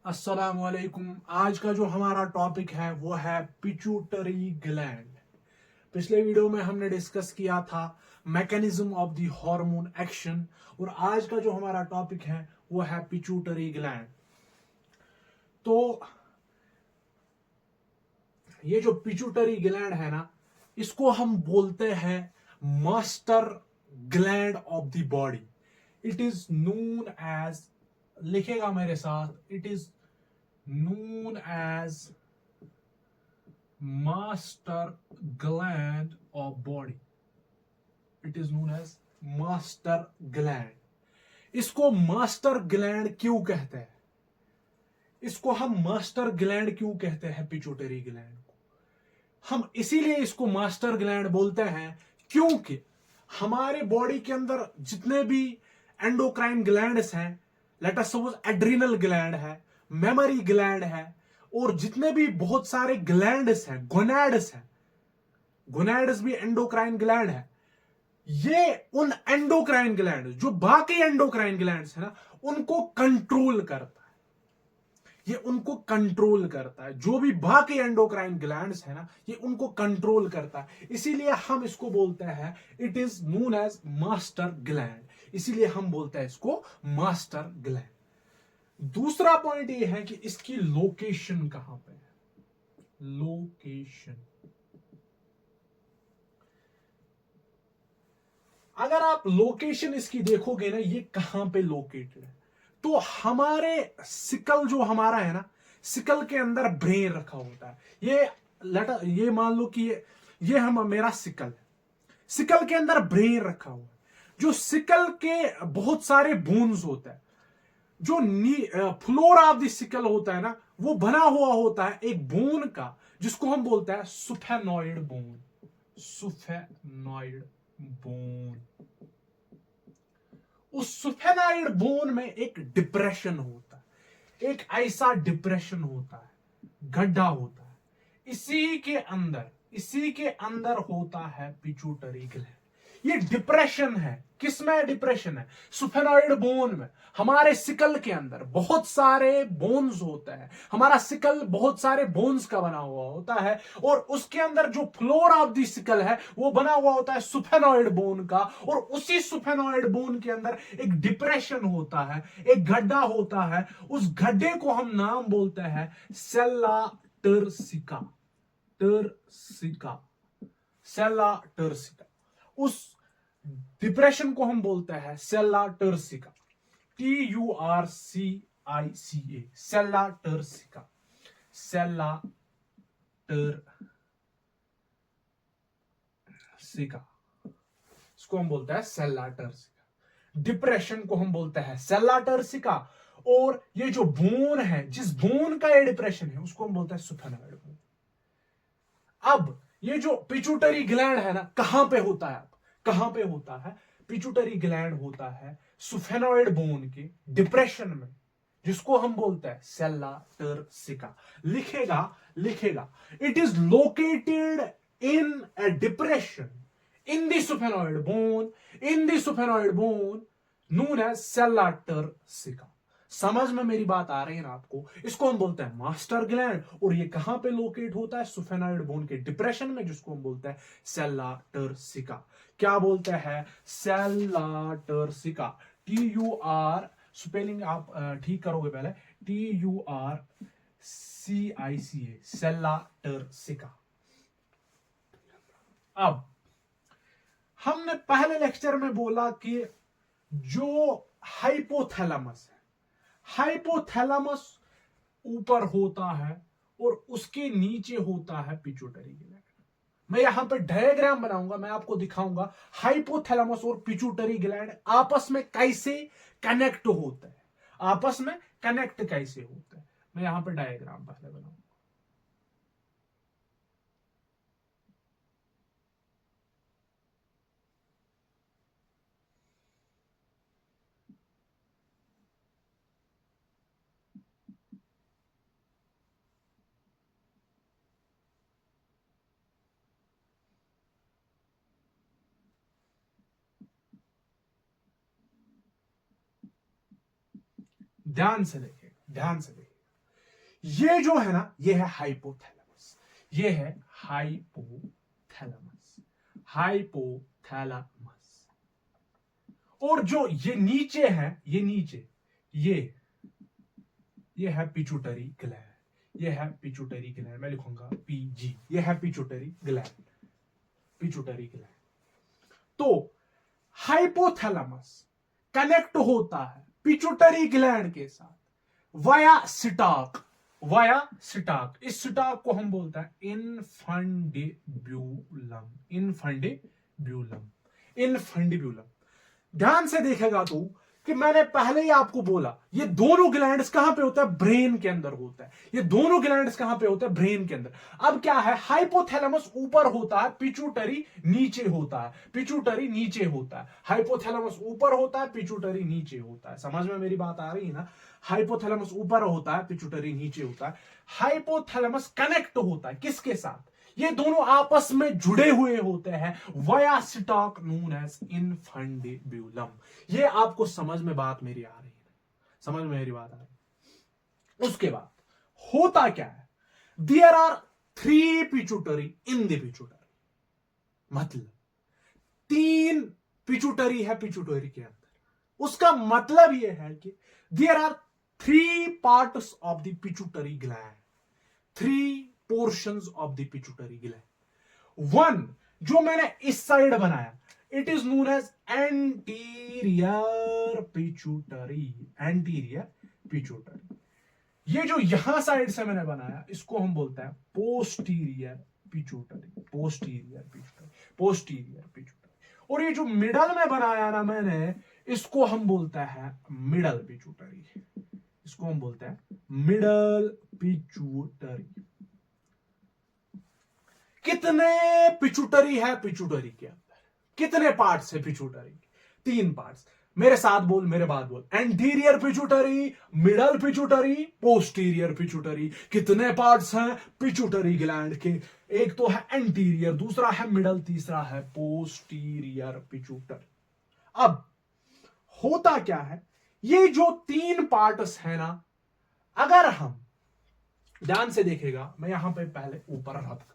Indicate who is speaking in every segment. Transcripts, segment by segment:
Speaker 1: अस्सलामुअलैकुम। आज का जो हमारा टॉपिक है वो है पिट्यूटरी ग्लैंड। पिछले वीडियो में हमने डिस्कस किया था mechanism of the hormone action, और आज का जो हमारा टॉपिक है वो है पिट्यूटरी ग्लैंड। तो ये जो पिट्यूटरी ग्लैंड है ना, इसको हम बोलते हैं master gland of the body. It is known as, लिखेगा मेरे साथ, it is known as master gland of body. It is known as master gland. इसको मास्टर ग्लैंड क्यों कहते हैं? इसको हम मास्टर ग्लैंड क्यों कहते हैं? पिट्यूटरी ग्लैंड को हम इसीलिए इसको मास्टर ग्लैंड बोलते हैं क्योंकि हमारे बॉडी के अंदर जितने भी एंडोक्राइन ग्लैंड्स हैं, late us suppose adrenal gland है, मेमोरी ग्लैंड है, और जितने भी बहुत सारे ग्लैंड्स हैं, गोनैड्स हैं, गोनैड्स भी एंडोक्राइन ग्लैंड है। ये उन एंडोक्राइन ग्लैंड, जो बाकी एंडोक्राइन ग्लैंड्स है ना, उनको कंट्रोल करता है। ये उनको कंट्रोल करता है। जो भी बाकी एंडोक्राइन ग्लैंड्स है ना, ये उनको कंट्रोल करता है। इसीलिए हम इसको बोलते हैं it is known as master gland. इसीलिए हम बोलते हैं इसको मास्टर ग्लैंड। दूसरा पॉइंट ये है कि इसकी लोकेशन कहां पे है। लोकेशन, अगर आप लोकेशन इसकी देखोगे ना, ये कहां पे लोकेटेड है, तो हमारे सिकल जो हमारा है ना, सिकल के अंदर ब्रेन रखा होता है। ये मान लो कि ये हम मेरा सिकल है। सिकल के अंदर ब्रेन रखा हुआ है। जो सिकल के बहुत सारे बोन्स होता है, जो फ्लोर ऑफ द सिकल होता है ना, वो बना हुआ होता है एक बोन का, जिसको हम बोलते हैं सुफेनॉइड बोन। सुफेनॉइड बोन। उस सुफेनॉइड बोन में एक डिप्रेशन होता है, एक ऐसा डिप्रेशन होता है, गड्ढा होता है। इसी के अंदर होता है पिट्यूटरी ग्लैंड। ये डिप्रेशन है। किसमें डिप्रेशन है? सुफेनॉइड बोन में। हमारे सिकल के अंदर बहुत सारे बोन्स होते हैं। हमारा सिकल बहुत सारे बोन्स का बना हुआ होता है, और उसके अंदर जो फ्लोर ऑफ द सिकल है वो बना हुआ होता है सुफेनॉइड बोन का। और उसी सुफेनॉइड बोन के अंदर एक डिप्रेशन होता है, एक गड्ढा होता है। उस गड्ढे को हम नाम बोलते हैं sella turcica. Turcica, sella turcica. उस डिप्रेशन को हम बोलते हैं sella turcica. TURCICA, sella turcica. Sella turcica, इसको हम बोलते हैं सेल्ला टर्सिका। डिप्रेशन को हम बोलते हैं सेल्ला टर्सिका। और ये जो बोन है, जिस बोन का ये डिप्रेशन है, उसको हम बोलते हैं सुफेनॉइड बोन। अब ये जो पिट्यूटरी ग्लैंड है ना, कहां पे होता है? कहां पे होता है? पिट्यूटरी ग्लैंड होता है सुफेनॉइड बोन के डिप्रेशन में, जिसको हम बोलते हैं सेल्ला टर्सिका। लिखेगा it is located in a depression in the sphenoid bone, known as sella turcica. समझ में मेरी बात आ रही है ना आपको? इसको हम बोलते हैं मास्टर ग्लैंड, और ये कहां पे लोकेट होता है? सुफेनॉइड बोन के डिप्रेशन में, जिसको हम बोलते हैं सेल्ला टर्सिका। क्या बोलते हैं? Sella turcica. TUR, स्पेलिंग आप ठीक करोगे पहले। TURCICA, sella turcica. अब हमने पहले लेक्चर में बोला कि जो हाइपोथैलेमस है, हाइपोथैलेमस ऊपर होता है और उसके नीचे होता है पिट्यूटरी ग्लैंड। मैं यहां पे डायग्राम बनाऊंगा, मैं आपको दिखाऊंगा हाइपोथैलेमस और पिट्यूटरी ग्लैंड आपस में कैसे कनेक्ट होते हैं। आपस में कनेक्ट कैसे होते हैं, मैं यहां पे डायग्राम पहले बनाऊंगा। ध्यान से देखिए, ध्यान से देखिए। ये जो है ना, ये है हाइपोथैलेमस, ये है हाइपोथैलेमस, हाइपोथैलेमस। और जो ये नीचे है, ये नीचे, ये है पिट्यूटरी ग्लैंड, ये है पिट्यूटरी ग्लैंड, मैं लिखूंगा पीजी, ये है पिट्यूटरी ग्लैंड, पिट्यूटरी ग्लैंड। तो हाइपोथैलेमस कनेक्ट होता है पिट्यूटरी ग्लैंड के साथ वाया सिटाक, वाया सिटाक। इस सिटाक को हम बोलते हैं इनफंडिब्यूलम, इनफंडिब्यूलम, इनफंडिब्यूलम। ध्यान से देखेगा तू कि मैंने पहले ही आपको बोला ये दोनों ग्लैंड्स कहां पे होता है, ब्रेन के अंदर होता है। ये दोनों ग्लैंड्स कहां पे होता है, ब्रेन के अंदर। अब क्या है, हाइपोथैलेमस ऊपर होता है, पिट्यूटरी नीचे होता है, पिट्यूटरी नीचे होता है। हाइपोथैलेमस ऊपर होता है, पिट्यूटरी नीचे होता है। समझ में मेरी बात आ रही है ना? हाइपोथैलेमस ऊपर होता है, पिट्यूटरी नीचे होता है। हाइपोथैलेमस कनेक्ट होता है किसके साथ, ये दोनों आपस में जुड़े हुए होते हैं वाया स्टॉक नोन एज इनफंडिब्यूलम। ये आपको समझ में बात मेरी आ रही है? समझ में मेरी बात आ रही है? उसके बाद होता क्या है, there are 3 pituitary in the pituitary, मतलब 3 पिट्यूटरी है पिट्यूटरी के अंदर। उसका मतलब यह है कि there are 3 parts of the pituitary gland, 3 portions of the pituitary gland. 1 जो मैंने इस साइड बनाया, it is known as anterior pituitary, anterior pituitary. ये जो यहां साइड से मैंने बनाया, इसको हम बोलते हैं posterior pituitary, posterior pituitary, posterior pituitary. और ये जो मिडल में बनाया ना मैंने, इसको हम बोलते हैं मिडल पिट्यूटरी, इसको हम बोलते हैं मिडल पिट्यूटरी। कितने पिट्यूटरी है पिट्यूटरी के अंदर, कितने पार्ट्स है पिट्यूटरी? 3 पार्ट्स। मेरे साथ बोल, मेरे बाद बोल, anterior pituitary, middle pituitary, posterior pituitary. कितने पार्ट्स हैं पिट्यूटरी ग्लैंड के? एक तो है एंटीरियर, दूसरा है मिडल, तीसरा है पोस्टीरियर पिट्यूटरी। अब होता क्या है, ये जो 3 पार्ट्स है ना, अगर हम ध्यान से देखेगा, मैं यहां पे पहले ऊपर रख करूंगा,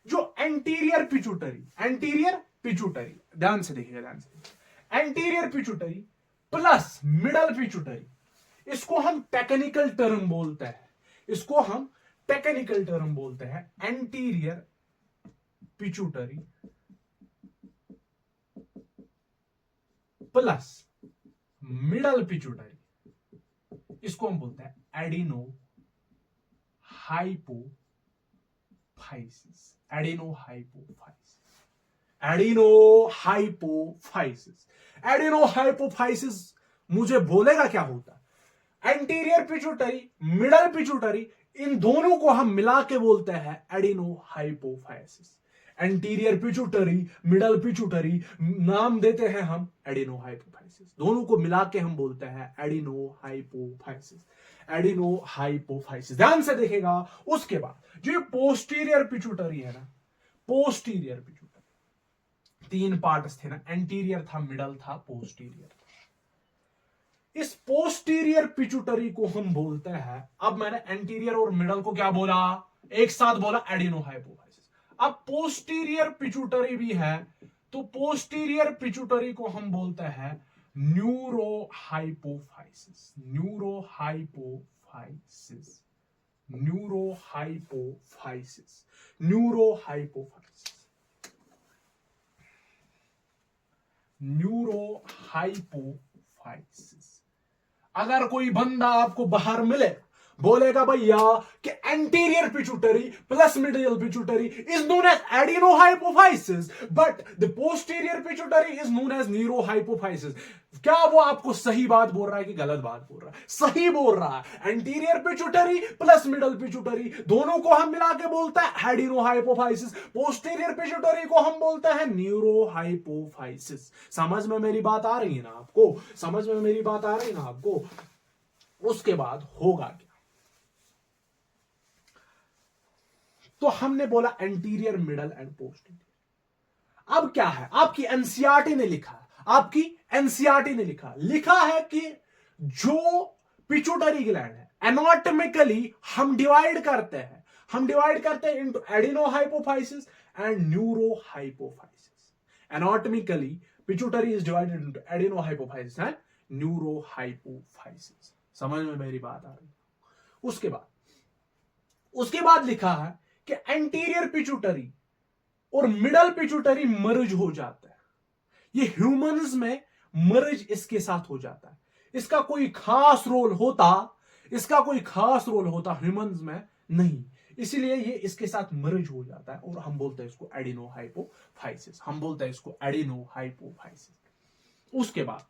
Speaker 1: जो एंटीरियर पिट्यूटरी, एंटीरियर पिट्यूटरी, ध्यान से देखिएगा, ध्यान से, anterior pituitary plus middle pituitary, इसको हम टेक्निकल टर्म बोलते हैं, इसको हम टेक्निकल टर्म बोलते हैं anterior pituitary plus middle pituitary, इसको हम बोलते हैं adeno hypophysis, adeno hypophysis, adeno hypophysis. Adeno hypophysis मुझे बोलेगा क्या होता है, एंटीरियर पिट्यूटरी, मिडल पिट्यूटरी, इन दोनों को हम मिला के बोलते हैं adeno hypophysis. Anterior pituitary, middle pituitary, नाम देते हैं हम एडिनो हाइपोफाइसिस। दोनों को मिला के हम बोलते हैं एडिनो हाइपोफाइसिस, एडिनो हाइपोफाइसिस। ध्यान से देखेगा। उसके बाद जो पोस्टीरियर पिट्यूटरी है ना, पोस्टीरियर पिट्यूटरी 3 पार्ट्स थे ना, एंटीरियर था, मिडल था, पोस्टीरियर। इस पोस्टीरियर पिट्यूटरी को हम बोलते हैं, अब मैंने एंटीरियर और मिडल को क्या बोला, एक साथ बोला, एडिनो हाइपोफाइसिस। अब पोस्टीरियर पिट्यूटरी भी है, तो पोस्टीरियर पिट्यूटरी को हम बोलते हैं neurohypophysis, neurohypophysis, neurohypophysis, neurohypophysis, neurohypophysis. अगर कोई बंदा आपको बाहर मिले, बोलेगा भैया कि anterior pituitary plus middle pituitary is known as adenohypophysis, but the posterior pituitary is known as neurohypophysis, क्या वो आपको सही बात बोल रहा है कि गलत बात बोल रहा है? सही बोल रहा है। Anterior pituitary plus middle pituitary दोनों को हम मिला के बोलते हैं एडिनो हाइपोफाइसिस, पोस्टीरियर पिट्यूटरी को हम बोलते हैं न्यूरो हाइपोफाइसिस। समझ में मेरी बात आ रही है ना आपको? समझ में मेरी बात आ रही है ना आपको? उसके बाद होगा क्या, तो हमने बोला एंटीरियर, मिडल एंड पोस्टीरियर। अब क्या है, आपकी एनसीईआरटी ने लिखा, आपकी एनसीईआरटी ने लिखा है कि जो पिट्यूटरी ग्लैंड है एनाटॉमिकली हम डिवाइड करते हैं into adenohypophysis and neurohypophysis. Anatomically pituitary is divided into adenohypophysis and neurohypophysis. समझ में मेरी बात आ रही है? उसके बाद लिखा है कि एंटीरियर पिट्यूटरी और मिडल पिट्यूटरी मर्ज हो जाता है। ये ह्यूमंस में मर्ज इसके साथ हो जाता है। इसका कोई खास रोल होता ह्यूमंस में नहीं, इसीलिए ये इसके साथ मर्ज हो जाता है और हम बोलते हैं इसको एडिनोहाइपोफाइसिस। उसके बाद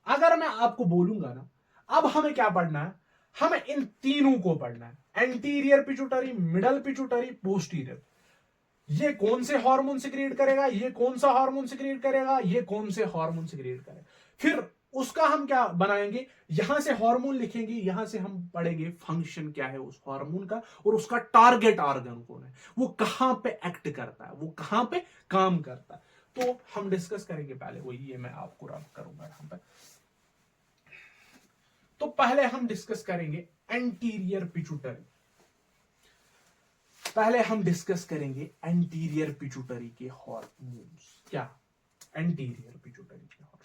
Speaker 1: अगर मैं आपको बोलूंगा ना, अब हमें क्या पढ़ना है, हमें इन तीनों को पढ़ना है, anterior pituitary, middle pituitary, posterior. ये कौन से हार्मोन सिक्रिएट करेगा, ये कौन सा हार्मोन सिक्रिएट करेगा, ये कौन से हार्मोन सिक्रिएट करेगा। फिर उसका हम क्या बनाएंगे, यहां से हार्मोन लिखेंगे, यहां से हम पढ़ेंगे फंक्शन क्या है उस हार्मोन का और उसका टारगेट ऑर्गन कौन है, वो कहां पे एक्ट करता है, वो कहां पे काम करता है। तो हम डिस्कस करेंगे पहले वही, ये मैं आपको रब करूंगा यहां पे। तो पहले हम डिस्कस करेंगे एंटीरियर पिट्यूटरी। के हार्मोन्स। क्या एंटीरियर पिट्यूटरी के हार्मोन्स?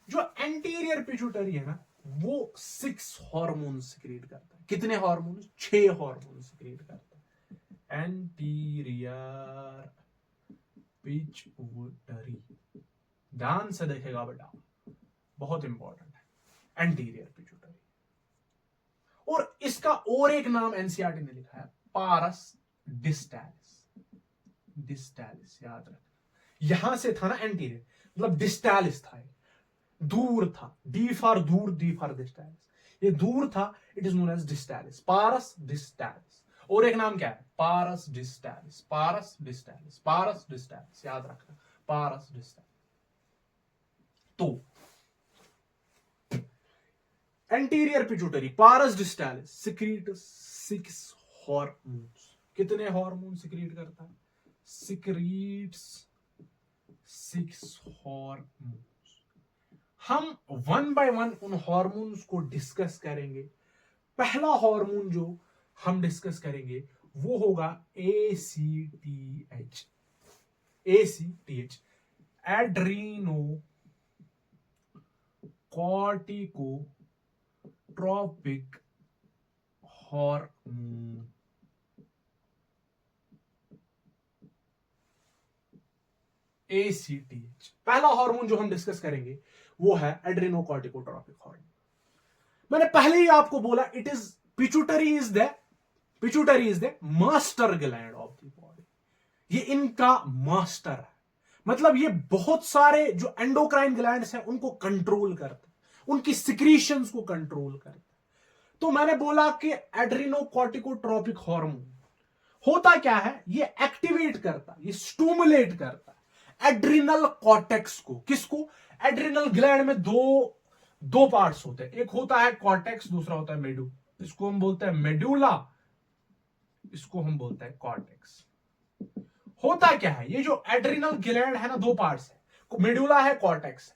Speaker 1: जो एंटीरियर पिट्यूटरी है ना, वो 6 हार्मोन सिक्रिएट करता है। कितने हार्मोन? 6 हार्मोन सिक्रिएट करता है एंटीरियर पिट्यूटरी। ध्यान से देखेगा बेटा, बहुत इंपॉर्टेंट है एंटीरियर पिट्यूटरी। और इसका और एक नाम एनसीईआरटी ने लिखा है, पारस डिस्टालिस। याद रखना, यहां से था ना एंटीरियर, मतलब डिस्टालिस था, दूर था, डी फॉर दूर, डी फॉर डिस्टालिस, ये दूर था, इट इज नोन एज डिस्टालिस, पारस डिस्टालिस। और एक नाम क्या है, पारस डिस्टालिस। याद रखना, पारस डिस्टालिस। तो एंटीरियर पिट्यूटरी, पारस डिस्टालिस सिक्रीट 6 हार्मोन्स। कितने हार्मोन सिक्रीट करता है? Secretes 6 hormones. हम 1 बाय 1 उन हार्मोन्स को डिस्कस करेंगे। पहला हार्मोन जो हम डिस्कस करेंगे वो होगा ACTH, एड्रीनो कॉर्टिकोट्रोपिक हार्मोन। ACTH पहला हार्मोन जो हम डिस्कस करेंगे वो है एड्रेनोकॉर्टिकोट्रोपिक हार्मोन। मैंने पहले ही आपको बोला, it is pituitary is the master gland of the body. ये इनका मास्टर है, मतलब ये बहुत सारे जो एंडोक्राइन ग्लैंड्स हैं उनको कंट्रोल करता है, उनकी सिक्रीशंस को कंट्रोल करता है। तो मैंने बोला कि एड्रेनोकॉर्टिकोट्रोपिक हार्मोन होता क्या है, ये एक्टिवेट करता, ये स्टिमुलेट करता एड्रिनल कॉर्टेक्स को। किसको? एड्रिनल ग्लैंड में दो पार्ट्स होते हैं, एक होता है कॉर्टेक्स, दूसरा होता है मेडू। इसको हम बोलते हैं मेडुला, इसको हम बोलते हैं कॉर्टेक्स। होता क्या है, ये जो एड्रिनल ग्लैंड है ना, 2 पार्ट्स है, मेडुला है, कॉर्टेक्स।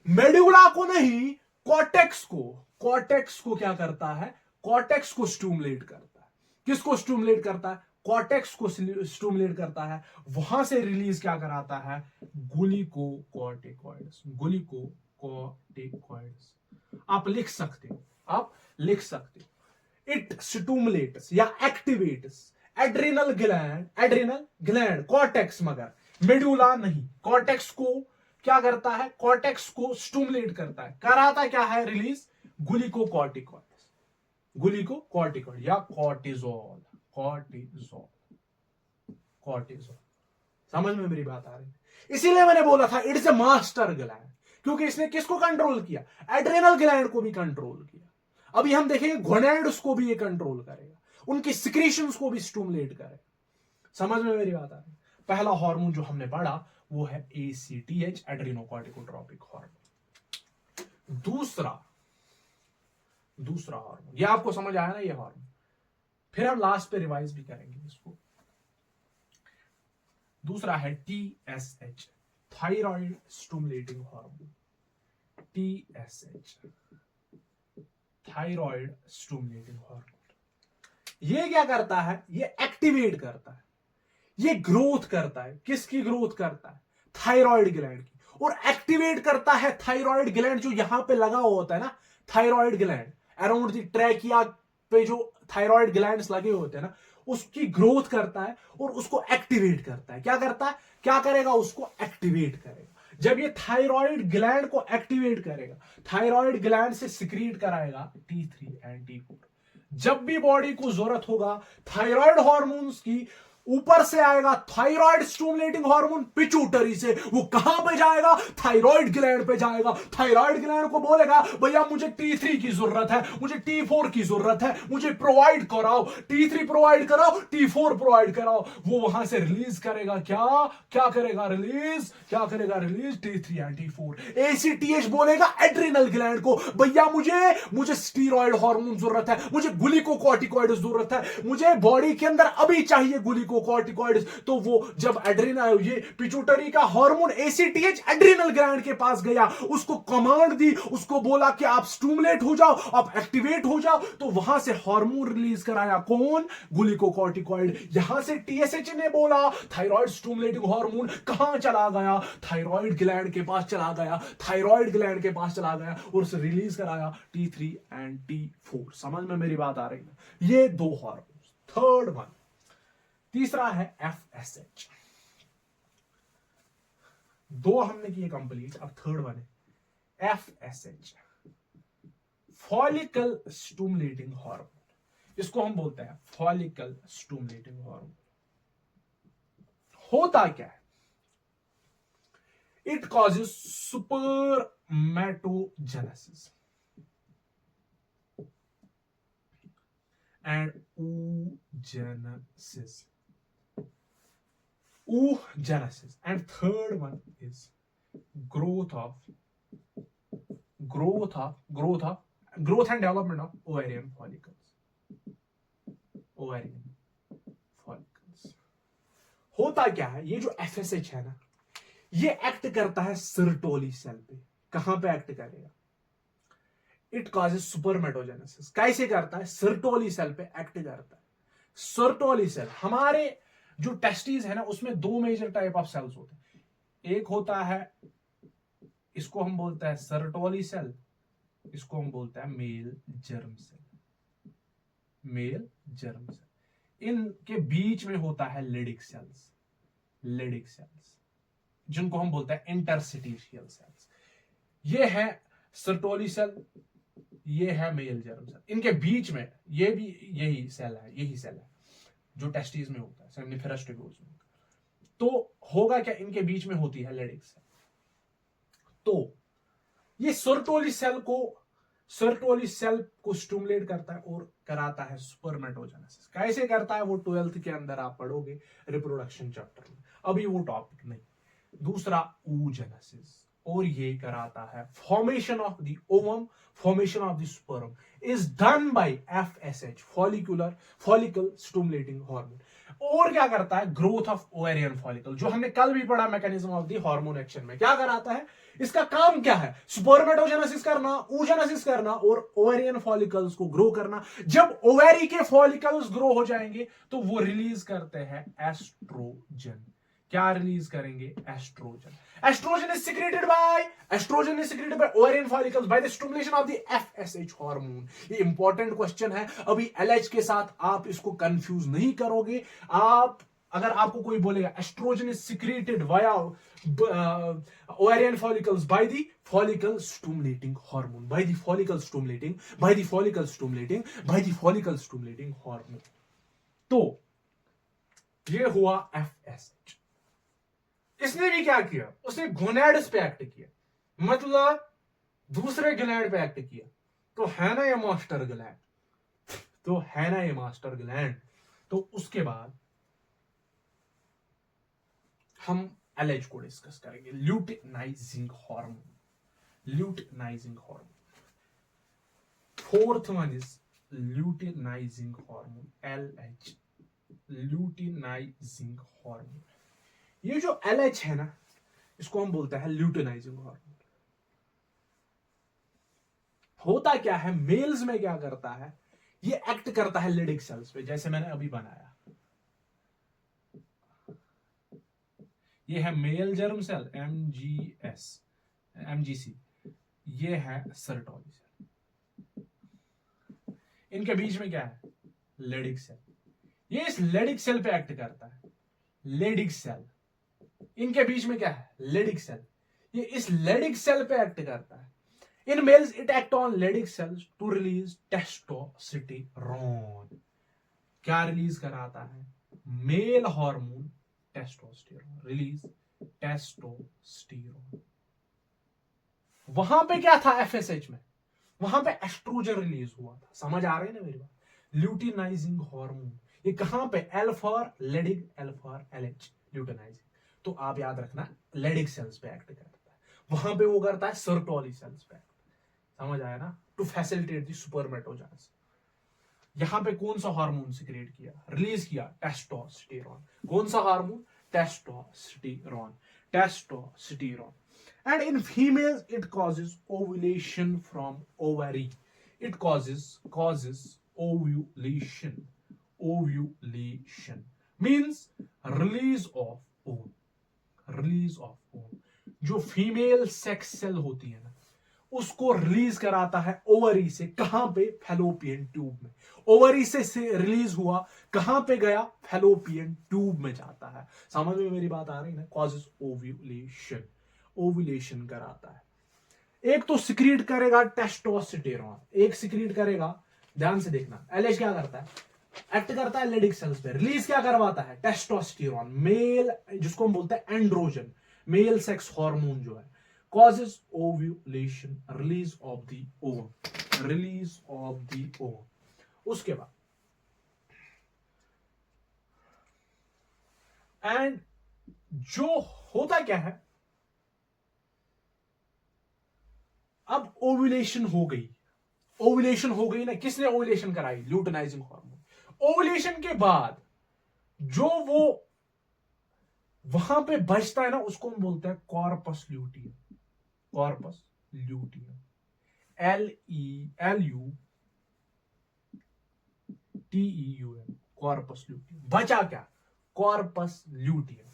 Speaker 1: मेडुला को नहीं, कॉर्टेक्स को क्या करता है, कॉर्टेक्स को स्टिमुलेट करता है। किसको स्टिमुलेट करता है? कॉर्टेक्स को स्टिमुलेट करता है। वहां से रिलीज क्या कराता है? ग्लूकोकॉर्टिकॉइड्स। आप लिख सकते हो, इट स्टिमुलेट्स या एक्टिवेट्स एड्रिनल ग्लैंड कॉर्टेक्स, मगर मेडुला नहीं। कॉर्टेक्स को क्या करता है? कॉर्टेक्स को स्टिमुलेट करता है, कराता क्या है? रिलीज ग्लूकोकॉर्टिकॉइड या कॉर्टिजोल। समझ में मेरी बात आ रही है? इसीलिए मैंने बोला था इट्स ए मास्टर ग्लैंड, क्योंकि इसने किसको कंट्रोल किया? एड्रेनल ग्लैंड को भी कंट्रोल किया। अभी हम देखेंगे गोनेड्स को भी ये कंट्रोल करेगा, उनकी सिक्रीशंस को भी स्टिमुलेट करेगा। समझ में मेरी बात आ रही है? पहला हार्मोन जो हमने पढ़ा वो है ACTH, एड्रेनोकॉर्टिकोट्रोपिक हार्मोन। दूसरा हार्मोन, ये आपको समझ आया ना, ये हार्मोन। फिर हम लास्ट पे रिवाइज भी करेंगे इसको। दूसरा है TSH, thyroid stimulating hormone. TSH, thyroid stimulating hormone. ये क्या करता है? ये एक्टिवेट करता है, ये ग्रोथ करता है। किसकी ग्रोथ करता है? थायराइड ग्लैंड की। और एक्टिवेट करता है थायराइड ग्लैंड जो यहां पे लगा हुआ होता है ना, thyroid gland around the trachea पे जो थायराइड ग्लैंड्स लगे होते हैं ना, उसकी ग्रोथ करता है और उसको एक्टिवेट करता है। क्या करता है? क्या करेगा? उसको एक्टिवेट करेगा। जब ये थायराइड ग्लैंड को एक्टिवेट करेगा, थायराइड ग्लैंड से सिक्रीट कराएगा T3 एंड T4। जब भी बॉडी को जरूरत होगा थायराइड हार्मोन्स की, ऊपर से आएगा थायराइड स्टिमुलेटिंग हार्मोन पिट्यूटरी से। वो कहां पे जाएगा? थायराइड ग्लैंड पे जाएगा। थायराइड ग्लैंड को बोलेगा भैया मुझे T3 की जरूरत है, मुझे T4 की जरूरत है, मुझे प्रोवाइड कराओ, T3 प्रोवाइड कराओ, T4 प्रोवाइड कराओ। वो वहां से रिलीज करेगा क्या? क्या करेगा? रिलीज। क्या करेगा? Release T3 and T4। ACTH बोलेगा एड्रिनल ग्लैंड को भैया मुझे स्टीरॉयड हार्मोन जरूरत है, मुझे ग्लूकोकॉर्टिकॉइड जरूरत है, मुझे बॉडी के अंदर अभी चाहिए ग्लूकोकॉर्टिकॉइड्स। तो वो जब एड्रिनल, ये पिट्यूटरी का हार्मोन ACTH एड्रिनल ग्लैंड के पास गया, उसको कमांड दी, उसको बोला कि आप स्टिमुलेट हो जाओ, आप एक्टिवेट हो जाओ, तो वहां से हार्मोन रिलीज कराया। कौन? ग्लूकोकॉर्टिकॉइड। यहां से TSH ने बोला थायराइड स्टिमुलेटिंग हार्मोन कहां चला गया? थायराइड ग्लैंड के पास चला गया, थायराइड ग्लैंड के पास चला गया और उसे रिलीज कराया T3 एंड T4। समझ में मेरी बात आ रही है? ये दो हार्मोन। थर्ड वन, तीसरा है FSH। दो हमने किए कंप्लीट, अब थर्ड वन है FSH, फॉलिकल स्टिमुलेटिंग हार्मोन। इसको हम बोलते हैं फॉलिकल स्टिमुलेटिंग हार्मोन। होता क्या है? It causes spermatogenesis and oogenesis. Oogenesis. And third one is growth and development of ovarian follicles. Ovarian follicles. होता क्या है? ये जो FSH है ना, ये एक्ट करता है सर्टोली सेल पे। कहां पे एक्ट करेगा? It causes spermatogenesis. कैसे करता है? सर्टोली सेल पे एक्ट करता है। सर्टोली सेल, हमारे जो टेस्टिस है ना, उसमें दो मेजर टाइप ऑफ सेल्स होते हैं। एक होता है, इसको हम बोलते हैं सर्टोली सेल, इसको हम बोलते हैं male germ cell. Male germ cell. इनके बीच में होता है लिडिक सेल्स, जिनको हम बोलते हैं इंटरस्टिशियल सेल्स। ये है सर्टोली सेल, ये है मेल जर्म सेल। इनके बीच में ये भी यही सेल है जो टेस्टिस में होता है, सेमिनिफेरस ट्यूब्यूल्स में। तो होगा क्या? इनके बीच में होती है लेडिक सेल। तो ये सर्टोली सेल को स्टिमुलेट करता है और कराता है सुपरमेटोजेनेसिस। कैसे करता है वो 12th के अंदर आप पढ़ोगे रिप्रोडक्शन चैप्टर में, अभी वो टॉपिक नहीं। दूसरा oogenesis, और ये कराता है formation of the ovum, formation of the sperm is done by FSH, follicle stimulating hormone. और क्या करता है? ग्रोथ ऑफ ओवेरियन फॉलिकल, जो हमने कल भी पढ़ा mechanism of the hormone action में। क्या कराता है? इसका काम क्या है? स्पर्मेटोजेनेसिस करना, oogenesis करना और ओवेरियन फॉलिकल्स को ग्रो करना। जब ओवेरी के फॉलिकल्स ग्रो हो जाएंगे तो वो रिलीज करते हैं एस्ट्रोजन। क्या रिलीज करेंगे? Oestrogen. Estrogen is secreted by ovarian follicles by the stimulation of the FSH hormone. ये इंपॉर्टेंट क्वेश्चन है। अभी LH के साथ आप इसको कंफ्यूज नहीं करोगे। अगर आपको कोई बोलेगा oestrogen is secreted via ovarian follicles by the follicle stimulating hormone, by the follicle stimulating hormone। तो ये हुआ FSH। इसने भी क्या किया? उसने गोनेड्स पे एक्ट किया, मतलब दूसरे ग्लैंड पे एक्ट किया। तो है ना ये मास्टर ग्लैंड। तो उसके बाद हम LH को डिस्कस करेंगे, luteinizing hormone. Fourth one is luteinizing hormone, LH, luteinizing hormone. ये जो LH है ना, इसको हम बोलते हैं ल्यूटिनाइजिंग हार्मोन। होता क्या है, मेल्स में क्या करता है, ये एक्ट करता है लिडिक सेल्स पे, जैसे मैंने अभी बनाया। ये है मेल जर्म सेल MGC, ये है सर्टोली सेल। इनके बीच में क्या है, लेडिक सेल। ये इस लेडिक सेल पे एक्ट करता है, लेडिक सेल। इनके बीच में क्या है, लेडिक सेल। ये इस लेडिक सेल पे एक्ट करता है। In males it act on Leydig cells to release testosterone. क्या रिलीज कराता है, male hormone testosterone, release testosterone. वहां पे क्या था FSH में, वहां पे एस्ट्रोजन रिलीज हुआ था। समझ आ रही है ना मेरी बात, ल्यूटिनाइजिंग हार्मोन। ये कहां पे, L for Leydig, L for LH, luteinising. तो आप याद रखना, लेडिक सेल्स पे एक्ट करता है, वहां पे वो करता है सर्टोली सेल्स पे। समझ आया ना, टू फैसिलिटेट दी सुपरमेटोजेनेसिस। यहां पे कौन सा हार्मोन सिक्रेट किया, रिलीज किया, टेस्टोस्टेरोन। कौन सा hormone, testosterone, testosterone. And in females it causes ovulation from ovary. It causes ovulation means release of ovum, release of ovum। जो फीमेल सेक्स सेल होती है ना, उसको रिलीज कराता है ओवरी से। कहां पे, फैलोपियन ट्यूब में। ओवरी से रिलीज हुआ, कहां पे गया, फैलोपियन ट्यूब में जाता है। समझ में मेरी बात आ रही है ना, कॉजेस ओव्यूलेशन, ओव्यूलेशन कराता है। एक तो सिक्रीट करेगा टेस्टोस्टेरोन, एक सिक्रीट करेगा, ध्यान से देखना, LH क्या करता है, एक्ट करता है लेडिक सेल्स पे, रिलीज क्या करवाता है, टेस्टोस्टेरोन, मेल, जिसको हम बोलते हैं एंड्रोजन, मेल सेक्स हार्मोन जो है, causes ovulation, release of the ovum, release of the ovum। उसके बाद एंड जो होता क्या है, अब ओव्यूलेशन हो गई, ओव्यूलेशन हो गई ना, किसने ओव्यूलेशन कराई, ल्यूटिनाइजिंग हार्मोन। ओव्यूलेशन के बाद जो वो वहां पे बचता है ना, उसको हम बोलते हैं corpus luteum, corpus luteum, LELUTEUM, corpus luteum. बचा क्या, कॉर्पस ल्यूटियम।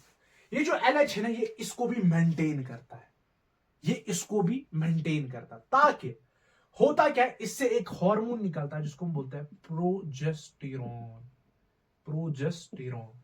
Speaker 1: ये जो LH है ना, ये इसको भी मेंटेन करता है, ये इसको भी मेंटेन करता है, ताकि होता क्या है, इससे एक हार्मोन निकलता है जिसको हम बोलते हैं प्रोजेस्टेरॉन, प्रोजेस्टेरॉन।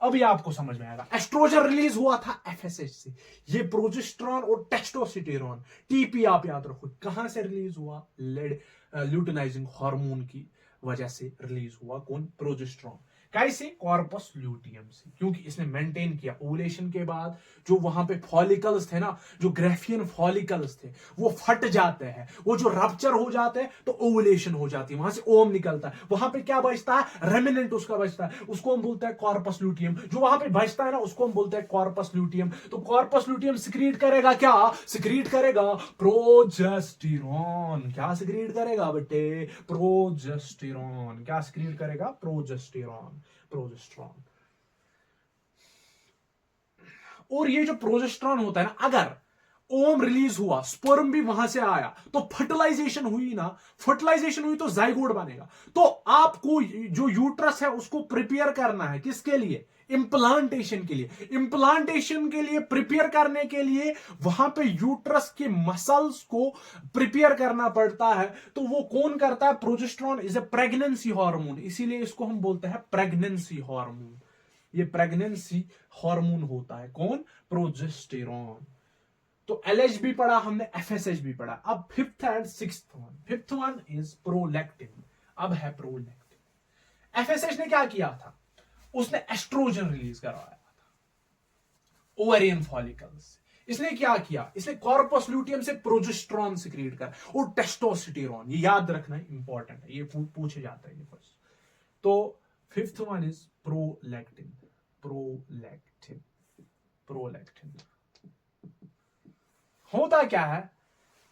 Speaker 1: अभी आपको समझ में आएगा, एस्ट्रोजन रिलीज हुआ था FSH से, ये प्रोजेस्टेरॉन और टेस्टोस्टेरोन, TP आप याद रखो, कहां से रिलीज हुआ, ल्यूटिनाइजिंग हार्मोन की वजह से रिलीज हुआ। कौन, प्रोजेस्टेरॉन। कैसे, कॉर्पस ल्यूटियम से, क्योंकि इसने मेंटेन किया। ओवुलेशन के बाद जो वहां पे फॉलिकल्स थे ना, जो ग्रेफियन फॉलिकल्स थे, वो फट जाते हैं, वो जो रप्चर हो जाते हैं, तो ओवुलेशन हो जाती है, वहां से ओम निकलता है। वहां पे क्या बचता है, रेमिनेंट उसका बचता है, उसको हम बोलते हैं कॉर्पस ल्यूटियम। जो वहां पे बचता है ना, उसको हम बोलते हैं कॉर्पस ल्यूटियम। तो कॉर्पस ल्यूटियम सिक्रीट करेगा क्या, सिक्रीट करेगा प्रोजेस्टेरॉन। क्या सिक्रीट करेगा बेटे, प्रोजेस्टेरॉन। क्या सिक्रीट करेगा, प्रोजेस्टेरॉन, प्रोजेस्टेरॉन। और ये जो प्रोजेस्टेरॉन होता है ना, अगर ओम रिलीज हुआ, स्पर्म भी वहां से आया, तो फर्टिलाइजेशन हुई ना, फर्टिलाइजेशन हुई तो जाइगोट बनेगा। तो आपको जो यूट्रस है उसको प्रिपेयर करना है, किसके लिए, इंप्लांटेशन के लिए। इंप्लांटेशन के लिए प्रिपेयर करने के लिए वहां पे यूट्रस के मसल्स को प्रिपेयर करना पड़ता है। तो वो कौन करता है, progesterone is a pregnancy hormone, इसीलिए इसको हम बोलते हैं प्रेगनेंसी हार्मोन। ये प्रेगनेंसी हार्मोन होता है, कौन, प्रोजेस्टेरॉन। तो LH भी पढ़ा हमने, FSH भी पढ़ा। अब fifth and sixth one, fifth one is prolactin. अब है प्रोलैक्टिन। FSH ने क्या किया था, उसने एस्ट्रोजन रिलीज करवाया था ओवेरियन फॉलिकल्स से। इसने क्या किया, इसने कॉर्पस ल्यूटियम से प्रोजेस्टेरॉन सिक्रीट कर, और टेस्टोस्टेरोन। ये याद रखना इंपॉर्टेंट है, ये पूछे जाता है ये फर्स्ट। तो fifth one is prolactin, prolactin, prolactin. होता क्या है,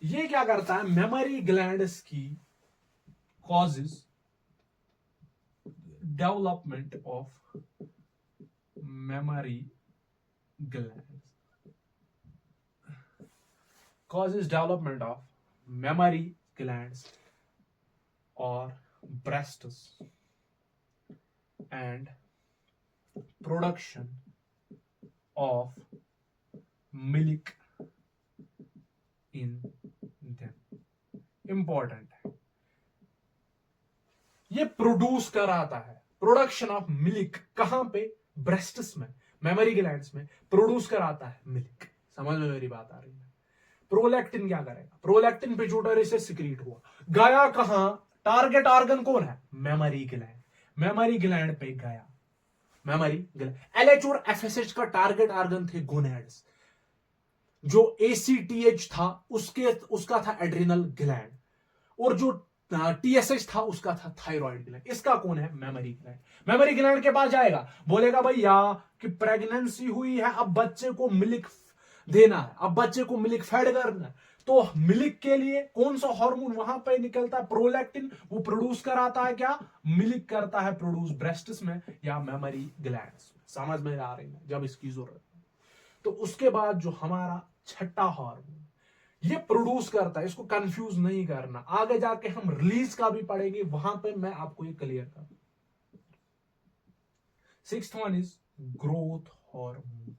Speaker 1: ये क्या करता है, मेमोरी ग्लैंड्स की causes development of mammary glands, causes development of mammary glands or breasts and production of milk in them. Important है, ये प्रोड्यूस कराता है, प्रोडक्शन ऑफ मिल्क कहां पे, ब्रेस्ट्स में, मेमोरी ग्लैंड्स में प्रोड्यूस कराता है मिल्क। समझ में मेरी बात आ रही है? प्रोलैक्टिन क्या करेगा, प्रोलैक्टिन पिट्यूटरी से सिक्रीट हुआ, गया कहां, टारगेट ऑर्गन कौन है, मेमोरी ग्लैंड, मेमोरी ग्लैंड पे गया, मेमोरी ग्लैंड। एलएच और एफएसएच का टारगेट ऑर्गन थे गोनेड्स, जो एसीटीएच था उसका था एड्रिनल ग्लैंड, और जो टीएसएच था उसका था थायराइड ग्लैंड। इसका कौन है, मेमोरी ग्लैंड। मेमोरी ग्लैंड के पास जाएगा, बोलेगा भैया कि प्रेगनेंसी हुई है, अब बच्चे को मिल्क देना है, अब बच्चे को मिल्क फेड करना है, तो मिल्क के लिए कौन सा हार्मोन वहां पे निकलता है, प्रोलैक्टिन, वो प्रोड्यूस कराता है क्या, मिल्क करता है प्रोड्यूस ब्रेस्ट्स में या मेमोरी ग्लैंड्स में। समझ में आ रही है जब इसकी जरूरत है। तो उसके बाद जो हमारा छठा हार्मोन ये प्रोड्यूस करता है, इसको कंफ्यूज नहीं करना, आगे जाके हम रिलीज का भी पढ़ेंगे, वहां पे मैं आपको ये क्लियर कर। Sixth one is growth hormone.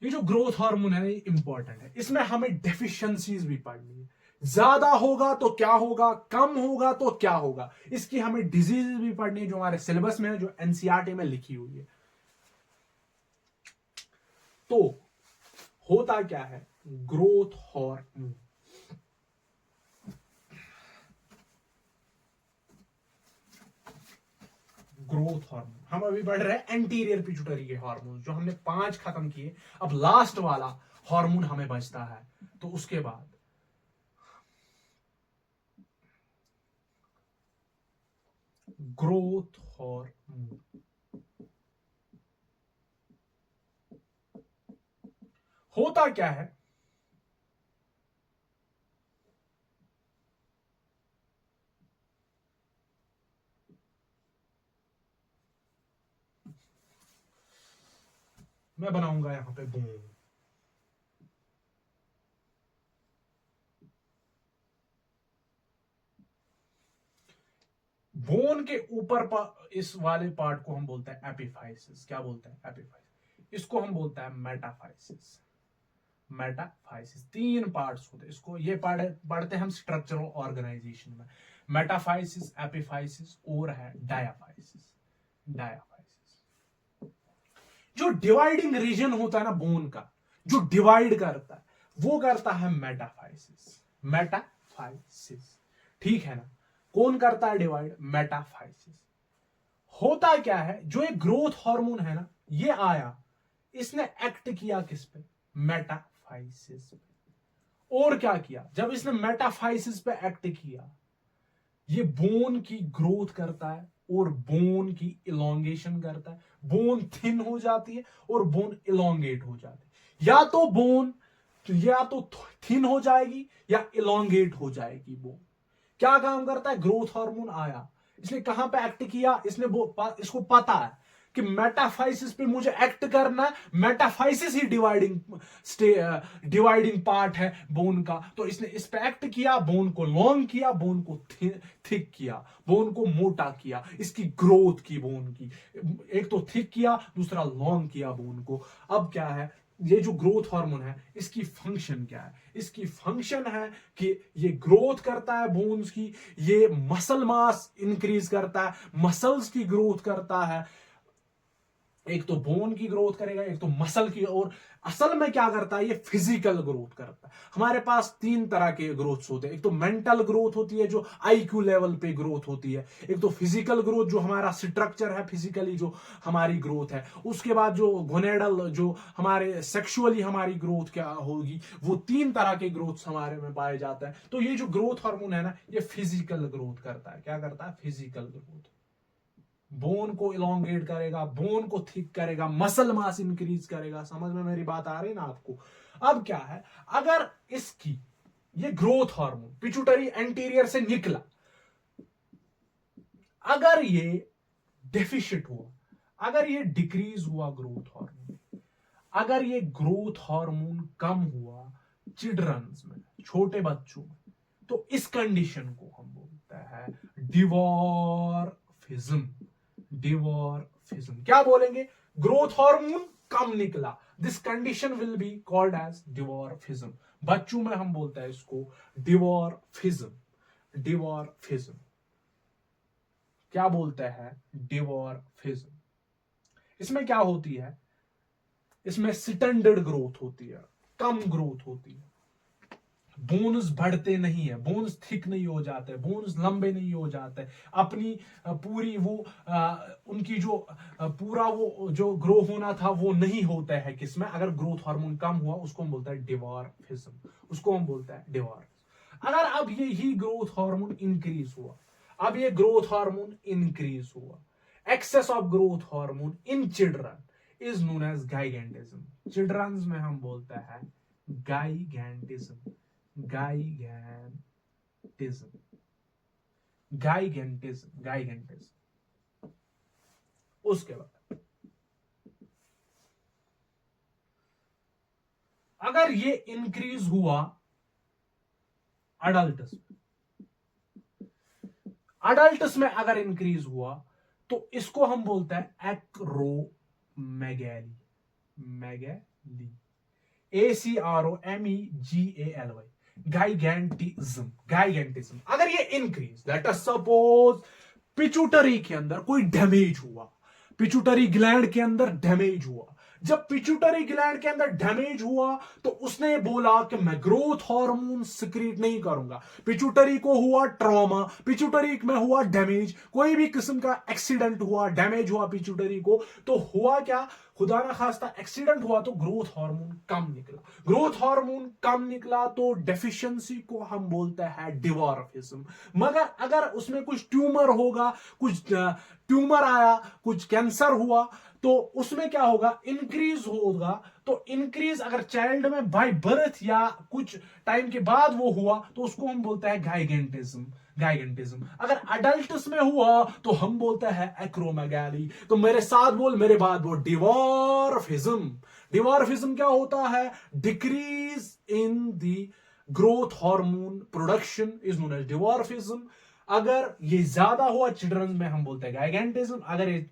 Speaker 1: ये जो ग्रोथ हार्मोन है ये इंपॉर्टेंट है, इसमें हमें डेफिशिएंसीज भी पढ़नी है, ज्यादा होगा तो क्या होगा, कम होगा तो क्या होगा, इसकी हमें डिजीज भी पढ़नी है जो हमारे सिलेबस में है, जो एनसीईआरटी में लिखी हुई है। तो होता क्या है ग्रोथ हार्मोन, ग्रोथ हार्मोन हम अभी बढ़ रहे हैं एंटीरियर पिट्यूटरी के हार्मोन, जो हमने 5 खत्म किए, अब लास्ट वाला हार्मोन हमें बचता है। तो उसके बाद ग्रोथ हार्मोन होता क्या है, मैं बनाऊंगा यहां पे बोन, बोन के ऊपर इस वाले पार्ट को हम बोलते हैं एपिफाइसिस। क्या बोलते हैं, एपिफाइसिस। इसको हम बोलते हैं मेटाफाइसिस। मेटाफाइसिस 3 पार्ट्स होते हैं, इसको ये पढ़ते हैं हम स्ट्रक्चरल ऑर्गेनाइजेशन में, मेटाफाइसिस, एपिफाइसिस और है डायाफाइसिस। डायाफाइसिस जो डिवाइडिंग रीजन होता है ना बोन का, जो डिवाइड करता है वो करता है मेटाफाइसिस। मेटाफाइसिस ठीक है ना, कौन करता है डिवाइड, मेटाफाइसिस। होता क्या है, जो एक ग्रोथ हार्मोन है ना, ये आया, इसने एक्ट किया किस पे, मेटाफाइसिस पे। और क्या किया, जब इसने मेटाफाइसिस पे एक्ट किया, ये बोन की ग्रोथ करता है और बोन की इलोंगेशन करता है, बोन थिन हो जाती है और बोन इलोंगेट हो जाती है, या तो बोन या तो थिन हो जाएगी या इलोंगेट हो जाएगी बोन। क्या काम करता है, ग्रोथ हार्मोन आया, इसने कहां पे एक्ट किया, इसको पता है कि मेटाफाइसिस पे मुझे एक्ट करना है, मेटाफाइसिस ही डिवाइडिंग पार्ट है बोन का, तो इसने इस पे एक्ट किया, बोन को लॉन्ग किया, बोन को थिक किया, बोन को मोटा किया, इसकी ग्रोथ की बोन की, एक तो थिक किया, दूसरा लॉन्ग किया बोन को। अब क्या है, ये जो ग्रोथ हार्मोन है इसकी फंक्शन क्या है, इसकी फंक्शन है कि ये ग्रोथ करता है बोन्स की, ये मसल मास इंक्रीज करता है, मसल्स की ग्रोथ करता है, एक तो बोन की ग्रोथ करेगा, एक तो मसल की, और असल में क्या करता है, ये फिजिकल ग्रोथ करता है। हमारे पास 3 तरह के ग्रोथ्स होते हैं, एक तो मेंटल ग्रोथ होती है जो आईक्यू लेवल पे ग्रोथ होती है, एक तो फिजिकल ग्रोथ जो हमारा स्ट्रक्चर है, फिजिकली जो हमारी ग्रोथ है, उसके बाद जो गोनेडल जो हमारे सेक्सुअली हमारी ग्रोथ क्या होगी, वो 3 तरह के ग्रोथ्स हमारे में पाए जाते हैं। तो ये जो ग्रोथ हार्मोन है ना, ये फिजिकल ग्रोथ करता है। क्या करता है, फिजिकल ग्रोथ, बोन को इलोंगेट करेगा, बोन को थिक करेगा, मसल मास इंक्रीज करेगा। समझ में मेरी बात आ रही है ना आपको। अब क्या है, अगर इसकी ये ग्रोथ हार्मोन पिट्यूटरी एंटीरियर से निकला, अगर ये डेफिशिट हुआ, अगर ये डिक्रीज हुआ ग्रोथ हार्मोन, अगर ये ग्रोथ हार्मोन कम हुआ चिल्ड्रंस में, छोटे बच्चों में, तो इस कंडीशन को हम बोलते हैं डिवॉर्फिज्म। डिवॉर्फिज्म क्या बोलेंगे? ग्रोथ हार्मोन कम निकला, this condition will be called as dwarfism. बच्चों में हम बोलते हैं इसको डिवॉर्फिज्म। डिवॉर्फिज्म क्या बोलते हैं? डिवॉर्फिज्म। इसमें क्या होती है? इसमें स्टैंडर्ड ग्रोथ होती है, कम ग्रोथ होती है, बोन्स बढ़ते नहीं है, बोन्स थिक नहीं हो जाते, बोन्स लंबे नहीं हो जाते, अपनी पूरी वो उनकी जो पूरा वो जो ग्रो होना था वो नहीं होता है। किसमें? अगर ग्रोथ हार्मोन कम हुआ उसको हम बोलते हैं डिवॉर्फिज्म, उसको हम बोलते हैं डिवॉर्फ। अगर अब यही ग्रोथ हार्मोन इंक्रीज हुआ, अब ये ग्रोथ हार्मोन इंक्रीज हुआ, excess of growth hormone in children is known as gigantism. Childrens में हम बोलते हैं गाइगेंटिज्म। Gigantism, gigantism, gigantism. उसके बाद अगर ये इंक्रीज हुआ अडल्ट्स में, अडल्ट्स में अगर इंक्रीज हुआ तो इसको हम बोलते हैं एक्रोमेगैली। मैगैली, ACROMEGALY, gigantism. गाइगेंटिज्म अगर ये increase, late us suppose pituitary के अंदर कोई डैमेज हुआ, पिट्यूटरी ग्लैंड के अंदर डैमेज हुआ, जब पिट्यूटरी ग्लैंड के अंदर डैमेज हुआ तो उसने बोला कि मैं ग्रोथ हार्मोन सिक्रीट नहीं करूंगा। पिट्यूटरी को हुआ ट्रॉमा, पिट्यूटरी में हुआ डैमेज, कोई भी किस्म का एक्सीडेंट हुआ, डैमेज हुआ पिट्यूटरी को, तो हुआ क्या? खुदा ना खास्ता एक्सीडेंट हुआ तो ग्रोथ हार्मोन कम निकला। ग्रोथ हार्मोन कम निकला तो डेफिशिएंसी को हम बोलते हैं डिवॉर्फिज्म। मगर अगर उसमें कुछ ट्यूमर होगा, कुछ ट्यूमर आया, कुछ कैंसर हुआ, तो उसमें क्या होगा? इंक्रीज होगा। तो इंक्रीज अगर चाइल्ड में बाय बर्थ या कुछ टाइम के बाद वो हुआ तो उसको हम बोलते हैं गाइगेंटिज्म। गाइगेंटिज्म अगर अडल्ट्स में हुआ तो हम बोलते हैं एक्रोमेगैली। तो मेरे साथ बोल, मेरे बाद बोल, डिवॉर्फिज्म। डिवॉर्फिज्म क्या होता है? Decrease in the growth hormone production is known as dwarfism. अगर ये ज्यादा हुआ चिल्ड्रन में हम बोलते हैं गाइगेंटिज्म, अगर ये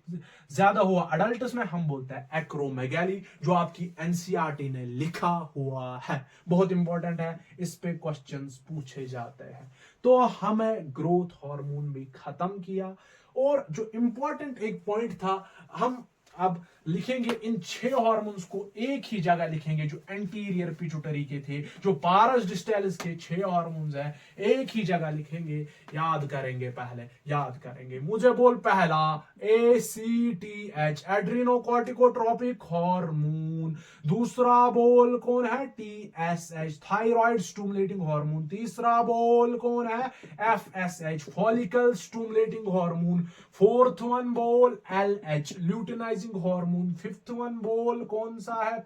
Speaker 1: ज्यादा हुआ अडल्ट्स में हम बोलते हैं एक्रोमेगैली, जो आपकी एनसीईआरटी ने लिखा हुआ है। बहुत इंपॉर्टेंट है, इस पे क्वेश्चंस पूछे जाते हैं। तो हमें ग्रोथ हार्मोन भी खत्म किया, और जो इंपॉर्टेंट एक पॉइंट था, हम अब लिखेंगे इन 6 हार्मोन्स को एक ही जगह लिखेंगे, जो एंटीरियर पिट्यूटरी के थे, जो पारस डिस्टालिस के 6 हार्मोन्स हैं, एक ही जगह लिखेंगे। याद करेंगे, पहले याद करेंगे। मुझे बोल पहला ACTH, एड्रिनोकॉर्टिकोट्रोपिक हार्मोन। दूसरा बोल कौन है? TSH, thyroid stimulating hormone. तीसरा बोल कौन है? FSH, follicle stimulating hormone. Fourth one बोल LH, luteinizing hormone. Fifth one बोल कौन सा है?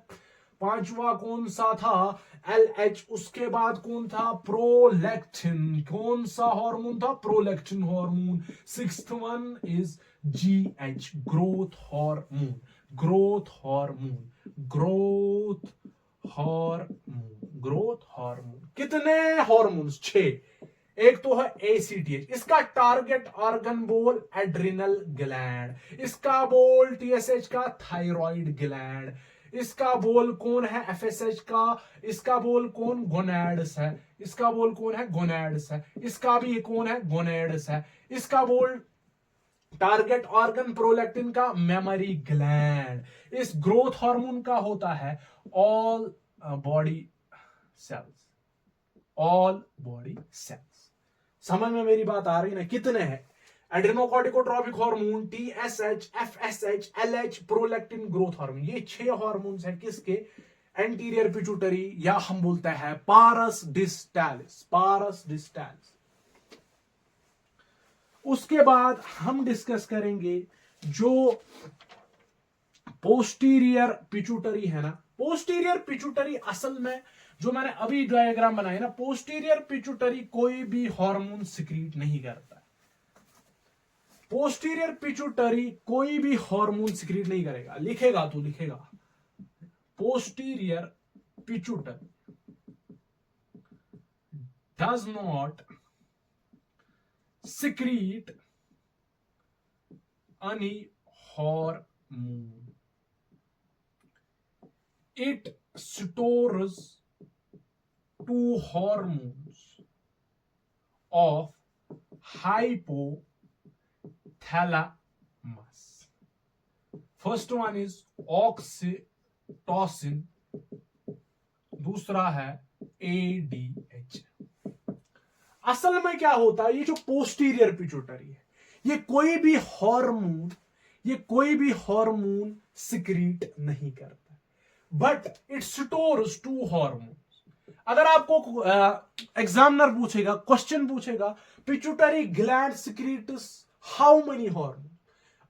Speaker 1: पांचवा कौन सा था? LH। उसके बाद कौन था? प्रोलैक्टिन। कौन सा हार्मोन था? Prolactin hormone. Sixth one is GH, growth hormone. Growth hormone, growth hormone, growth hormone. कितने हार्मोन्स? 6। एक तो है ACTH, इसका टारगेट ऑर्गन बोल एड्रिनल ग्लैंड। इसका बोल TSH का थायराइड ग्लैंड। इसका बोल कौन है? FSH का। इसका बोल कौन? गोनैड्स है। इसका बोल कौन है? गोनैड्स है। इसका भी कौन है? गोनैड्स है। इसका बोल टारगेट ऑर्गन प्रोलैक्टिन का मेमोरी ग्लैंड। इस ग्रोथ हार्मोन का होता है all body cells, all body cells. समझ में मेरी बात आ रही ना? कितने हैं? Adrenocorticotropic hormone, TSH, FSH, LH, prolactin, growth hormone. ये 6 हार्मोन्स हैं किसके? एंटीरियर पिट्यूटरी, या हम बोलते हैं पारस डिस्टालिस। पारस डिस्टालिस। उसके बाद हम डिस्कस करेंगे जो पोस्टीरियर पिट्यूटरी है ना। पोस्टीरियर पिट्यूटरी असल में जो मैंने अभी डायग्राम बनाई ना, पोस्टीरियर पिट्यूटरी कोई भी हार्मोन सिक्रीट नहीं करता है। पोस्टीरियर पिट्यूटरी कोई भी हार्मोन सिक्रीट नहीं करेगा। लिखेगा तो लिखेगा, posterior pituitary does not secrete any hormone. It stores two hormones of hypothalamus. First one is oxytocin, दूसरा है ADH। असल में क्या होता है, ये जो पोस्टीरियर पिट्यूटरी है, ये कोई भी हार्मोन सिक्रीट नहीं करता, but it stores to hormones. अगर आपको एग्जामिनर पूछेगा, क्वेश्चन पूछेगा, pituitary gland secretes how many hormone,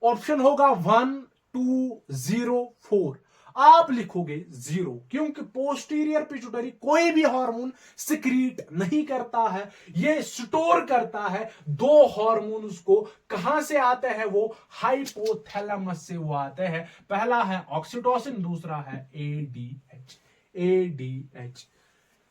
Speaker 1: option होगा 1 2 0 4, आप लिखोगे 0, क्योंकि पोस्टीरियर पिट्यूटरी कोई भी हार्मोन सिक्रीट नहीं करता है, ये स्टोर करता है दो हार्मोन्स को। कहां से आते हैं वो? हाइपोथैलेमस से वो आते हैं। पहला है ऑक्सीटोसिन, दूसरा है एडीएच।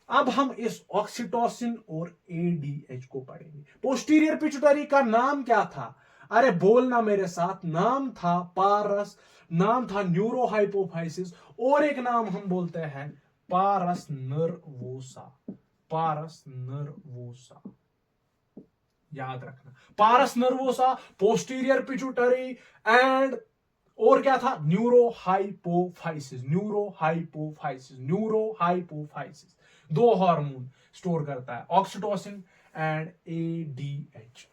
Speaker 1: अब हम इस ऑक्सीटोसिन और एडीएच को पढ़ेंगे। पोस्टीरियर पिट्यूटरी का नाम क्या था? अरे बोलना मेरे साथ, नाम था पारस, नाम था न्यूरोहाइपोफाइसिस, और एक नाम हम बोलते हैं पारस नर्वोसा। याद रखना, पारस नर्वोसा, पोस्टीरियर पिट्यूटरी एंड और क्या था? न्यूरोहाइपोफाइसिस। दो हार्मोन स्टोर करता है, ऑक्सीटोसिन एंड एडीएच।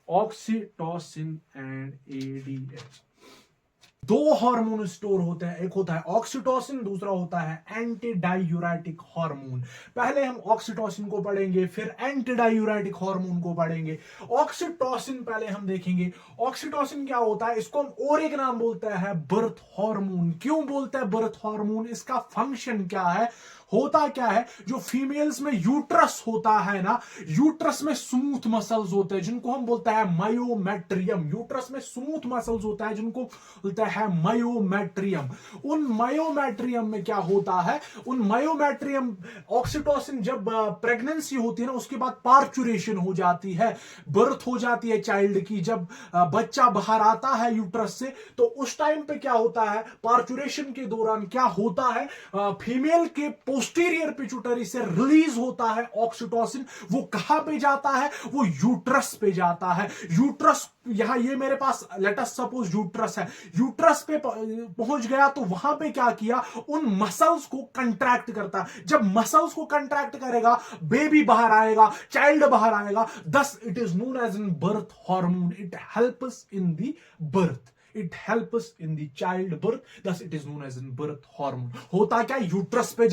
Speaker 1: दो हार्मोन स्टोर होते हैं, एक होता है ऑक्सीटोसिन, दूसरा होता है एंटी डायूरेटिक हार्मोन। पहले हम ऑक्सीटोसिन को पढ़ेंगे, फिर एंटी डायूरेटिक हार्मोन को पढ़ेंगे। ऑक्सीटोसिन पहले हम देखेंगे। ऑक्सीटोसिन क्या होता है? इसको हम और एक नाम बोलते हैं बर्थ हार्मोन। क्यों बोलते हैं बर्थ हार्मोन? इसका फंक्शन क्या है, होता क्या है? जो फीमेल्स में यूट्रस होता है ना, यूट्रस में स्मूथ मसल्स होते हैं जिनको हम बोलते हैं मायोमेट्रियम। यूट्रस में स्मूथ मसल्स होता है जिनको बोलते हैं मायोमेट्रियम। उन मायोमेट्रियम में क्या होता है? उन मायोमेट्रियम, ऑक्सीटोसिन जब प्रेगनेंसी होती है ना, उसके बाद पार्चुरेशन हो जाती है, बर्थ हो जाती है चाइल्ड की। जब बच्चा बाहर आता है यूट्रस से, तो उस टाइम पे क्या होता है? पार्चुरेशन के दौरान क्या होता है? फीमेल के पोस्टीरियर पिट्यूटरी से रिलीज होता है ऑक्सीटोसिन। वो कहां पे जाता है? वो यूट्रस पे जाता है। यूट्रस, यहां ये मेरे पास लेट अस सपोज यूट्रस है, यूट्रस पे पहुंच गया तो वहां पे क्या किया? उन मसल्स को कंट्रैक्ट करता है। जब मसल्स को कंट्रैक्ट करेगा, बेबी बाहर आएगा, चाइल्ड बाहर आएगा, thus it is known as in birth hormone. It helps in the birth, it helps in the child birth, thus it is known as in birth hormone। होता क्या? Uterus पे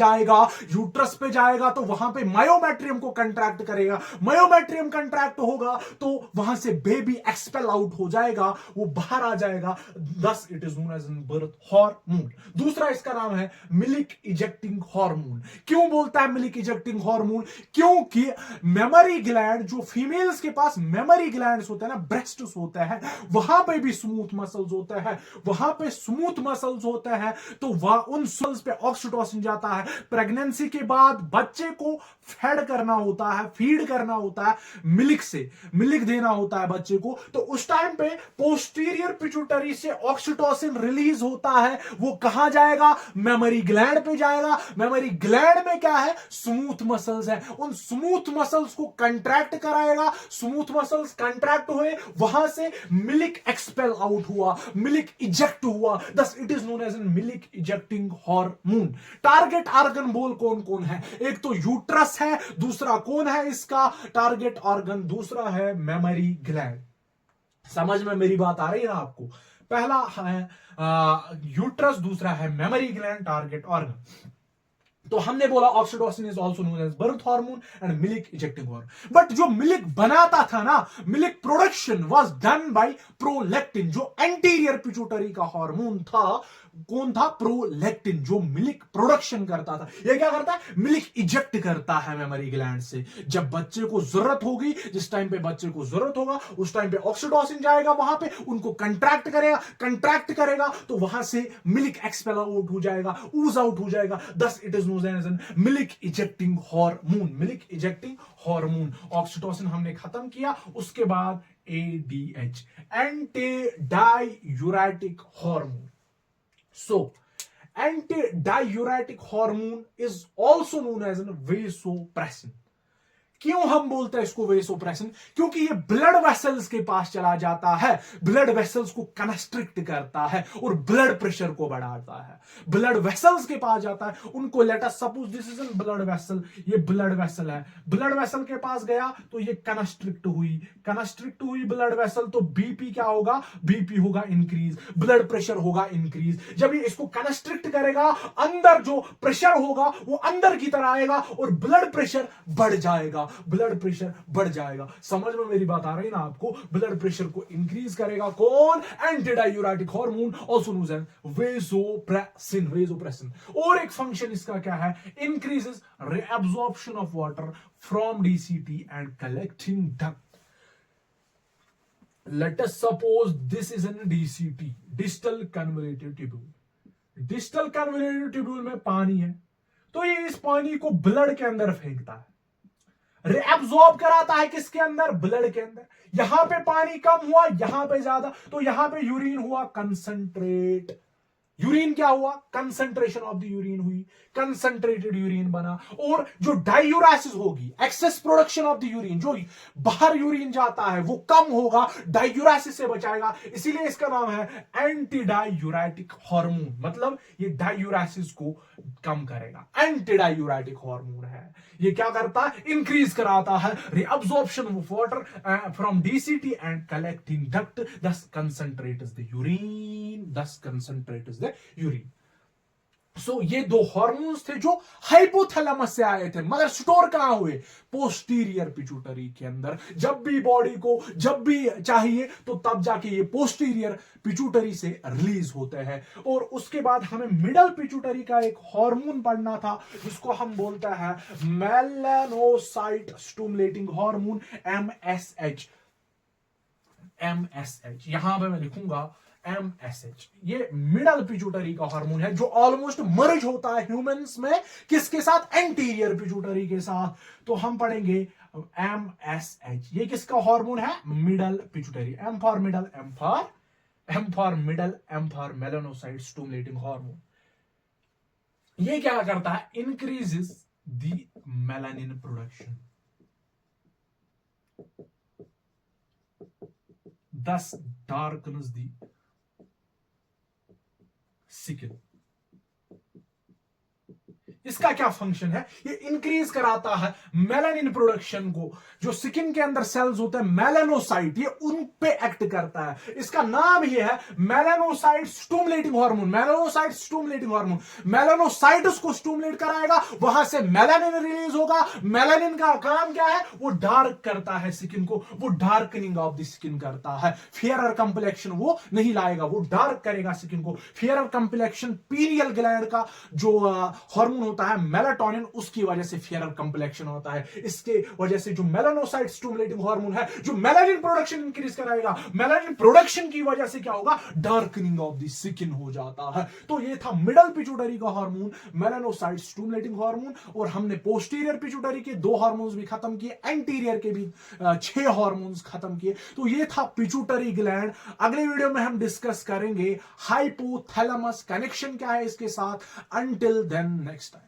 Speaker 1: जाएगा तो वहां पे मायोमेट्रियम को कंट्रैक्ट करेगा, मायोमेट्रियम कंट्रैक्ट होगा तो वहां से बेबी एक्सपेल आउट हो जाएगा, वो बाहर आ जाएगा, thus it is known as in birth hormone। दूसरा इसका नाम है मिल्क इजेक्टिंग हार्मोन। क्यों बोलता है मिल्क इजेक्टिंग हार्मोन? क्योंकि मेमोरी ग्लैंड, जो फीमेल्स के पास मेमोरी ग्लैंड्स होते हैं ना, ब्रेस्ट्स होते हैं, वहां पे भी स्मूथ मसल्स होते हैं, तो वह उन सेल्स पे ऑक्सीटोसिन जाता है। प्रेगनेंसी के बाद बच्चे को फीड करना होता है मिल्क से, मिल्क देना होता है बच्चे को, तो उस टाइम पे पोस्टीरियर पिट्यूटरी से ऑक्सीटोसिन रिलीज होता है। वो कहां जाएगा? मेमोरी ग्लैंड पे जाएगा। मेमोरी ग्लैंड में क्या है? स्मूथ मसल्स है, उन स्मूथ मसल्स को कंट्रैक्ट कराएगा। स्मूथ मसल्स कंट्रैक्ट हुए, वहां से मिल्क एक्सपेल आउट हुआ, मिल्क इजेक्ट हुआ, thus it is known as an milk ejecting hormone. Target organ बोल कौन कौन है? एक तो यूट्रस है, दूसरा कौन है इसका टारगेट ऑर्गन? दूसरा है मेमोरी ग्लैंड। समझ में मेरी बात आ रही है ना आपको? पहला है यूट्रस, दूसरा है मेमोरी ग्लैंड टारगेट ऑर्गन। तो हमने बोला oxytocin is also known as birth hormone and milk ejecting hormone. But जो मिल्क बनाता था ना, milk production was done by prolactin, जो एंटीरियर पिट्यूटरी का हार्मोन था। कौन था? प्रोलैक्टिन, जो मिल्क प्रोडक्शन करता था। ये क्या करता है? मिल्क इजेक्ट करता है मेमोरी ग्लैंड से। जब बच्चे को जरूरत होगी, जिस टाइम पे बच्चे को जरूरत होगा, उस टाइम पे ऑक्सीटोसिन जाएगा वहां पे, उनको कंट्रैक्ट करेगा तो वहां से मिल्क एक्सपेल आउट हो जाएगा, ऊज आउट हो जाएगा। Thus it is known as milk ejecting hormone. Milk ejecting hormone. Oxytocin हमने खत्म किया, उसके बाद ADH, antidiuretic hormone. So, antidiuretic hormone is also known as vasopressin. क्यों हम बोलते हैं इसको वेसोप्रेसिन? क्योंकि ये ब्लड वेसल्स के पास चला जाता है, ब्लड वेसल्स को कंस्ट्रिक्ट करता है और ब्लड प्रेशर को बढ़ाता है। ब्लड वेसल्स के पास जाता है, उनको late us suppose this is N blood vessel, ये ब्लड वेसल है, ब्लड वेसल के पास गया तो ये कंस्ट्रिक्ट हुई ब्लड वेसल, तो बीपी क्या होगा? बीपी होगा इंक्रीज, ब्लड प्रेशर होगा इंक्रीज। जब ये इसको कंस्ट्रिक्ट करेगा, अंदर जो प्रेशर होगा वो अंदर की तरह आएगा और ब्लड प्रेशर बढ़ जाएगा, ब्लड प्रेशर बढ़ जाएगा। समझ में मेरी बात आ रही है ना आपको? ब्लड प्रेशर को इंक्रीज करेगा कौन? Antidiuretic hormone, also known as vasopressin. और एक फंक्शन इसका क्या है? Increases reabsorption of water from DCT and collecting duct. Let us suppose this is an DCT, distal convolutive tubule. Distal convolutive tubule में पानी है, तो ये इस पानी को ब्लड के अंदर फेंकता है, रिएब्सॉर्ब कराता है किसके अंदर? ब्लड के अंदर। यहां पे पानी कम हुआ, यहां पे ज्यादा, तो यहां पे यूरिन हुआ कंसंट्रेट। यूरिन क्या हुआ? कंसंट्रेशन ऑफ द यूरिन हुई, कंसंट्रेटेड यूरिन बना। और जो डायूरेसिस होगी, excess production of the urine, जो बाहर यूरिन जाता है वो कम होगा, डायूरेसिस से बचाएगा। इसीलिए इसका नाम है एंटी डायूरेटिक हार्मोन। मतलब ये डायूरेसिस को कम करेगा, एंटी डायूरेटिक हार्मोन है। ये क्या करता है? इंक्रीज कराता है reabsorption of water from DCT and collecting duct, thus concentrates the urine. सो ये दो हार्मोन्स थे जो हाइपोथैलेमस से आए थे, मगर स्टोर कहां हुए? पोस्टीरियर पिट्यूटरी के अंदर। जब भी बॉडी को जब भी चाहिए तो तब जाके ये पोस्टीरियर पिट्यूटरी से रिलीज होते हैं। और उसके बाद हमें मिडल पिट्यूटरी का एक हार्मोन पढ़ना था, जिसको हम बोलते हैं मेलानोसाइट स्टिमुलेटिंग हार्मोन, MSH। यहां पे मैं लिखूंगा MSH। ये मिडल पिट्यूटरी का हार्मोन है, जो ऑलमोस्ट मर्ज होता है ह्यूमंस में किसके साथ? एंटीरियर पिट्यूटरी के साथ। तो हम पढ़ेंगे MSH। ये किसका हार्मोन है? Middle pituitary. M for middle, M for melanocyte stimulating hormone. ये क्या करता है? Increases the melanin production, thus darkens the skin। इसका क्या फंक्शन है? ये इंक्रीज कराता है मेलानिन प्रोडक्शन को। जो स्किन के अंदर सेल्स होते हैं मेलानोसाइट, ये उन पे एक्ट करता है। इसका नाम ये है मेलानोसाइट स्टिमुलेटिंग हार्मोन। मेलानोसाइट्स को स्टिमुलेट कराएगा, वहां से मेलानिन रिलीज होगा। मेलानिन का काम क्या है? वो डार्क करता है स्किन को, वो डार्कनिंग ऑफ द स्किन करता है। फेयर कंप्लेक्शन वो नहीं लाएगा, वो डार्क करेगा स्किन को। फेयर कंप्लेक्शन पीनियल ग्लैंड का जो हार्मोन होता है मेलाटोनिन, उसकी वजह से फेयर कंप्लेक्शन होता है। इसके वजह से जो मेलानोसाइट स्टिमुलेटिंग हार्मोन है, जो मेलानिन प्रोडक्शन इंक्रीज कराएगा, मेलानिन प्रोडक्शन की वजह से क्या होगा? डार्कनिंग ऑफ द स्किन हो जाता है। तो ये था मिडल पिट्यूटरी का हार्मोन, मेलानोसाइट स्टिमुलेटिंग हार्मोन। और हमने पोस्टीरियर पिट्यूटरी के 2 हार्मोन्स भी खत्म किए, एंटीरियर के भी 6 हार्मोन्स खत्म किए। तो ये था पिट्यूटरी ग्लैंड। अगले वीडियो में हम डिस्कस करेंगे हाइपोथैलेमस, कनेक्शन क्या है इसके साथ। Until then next time.